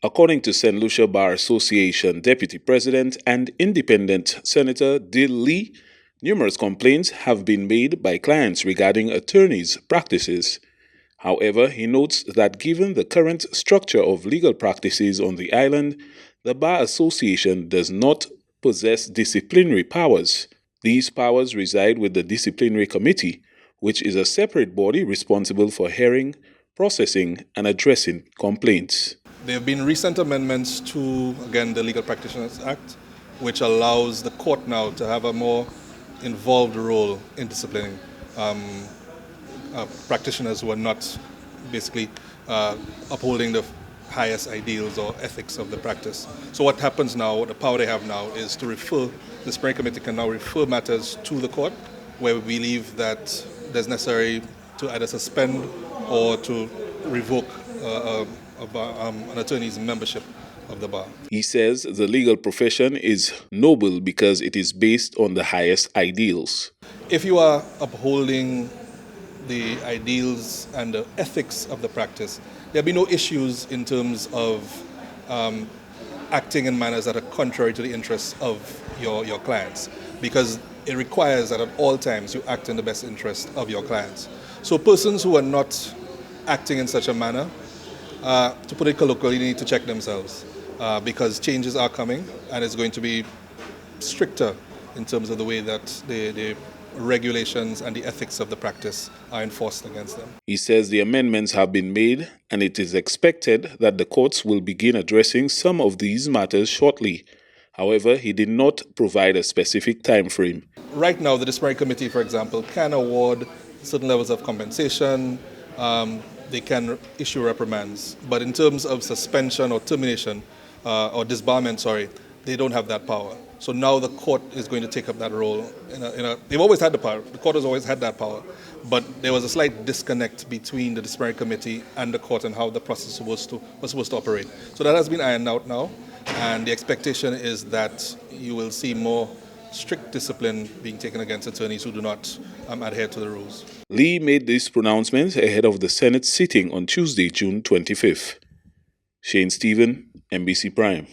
According to St. Lucia Bar Association Deputy President and Independent Senator Dill Lee, numerous complaints have been made by clients regarding attorneys' practices. However, he notes that given the current structure of legal practices on the island, the Bar Association does not possess disciplinary powers. These powers reside with the Disciplinary Committee, which is a separate body responsible for hearing, processing, and addressing complaints. There have been recent amendments to, again, the Legal Practitioners Act, which allows the court now to have a more involved role in disciplining practitioners who are not basically upholding the highest ideals or ethics of the practice. So what happens now, the power they have now, is to refer, the disciplinary committee can now refer matters to the court where we believe that there's necessary to either suspend or to revoke an attorney's membership of the bar. He says the legal profession is noble because it is based on the highest ideals. If you are upholding the ideals and the ethics of the practice, there'll be no issues in terms of acting in manners that are contrary to the interests of your clients, because it requires that at all times you act in the best interest of your clients. So persons who are not acting in such a manner, to put it colloquially, need to check themselves because changes are coming and it's going to be stricter in terms of the way that the regulations and the ethics of the practice are enforced against them. He says the amendments have been made and it is expected that the courts will begin addressing some of these matters shortly. However, he did not provide a specific time frame. Right now, the disciplinary committee, for example, can award certain levels of compensation. They can issue reprimands. But in terms of suspension or termination or disbarment, they don't have that power. So now the court is going to take up that role. They've always had the power. The court has always had that power. But there was a slight disconnect between the disciplinary committee and the court and how the process was supposed to operate. So that has been ironed out now. And the expectation is that you will see more strict discipline being taken against attorneys who do not adhere to the rules. Lee made these pronouncements ahead of the Senate sitting on Tuesday, June 25th. Shane Stephen, NBC Prime.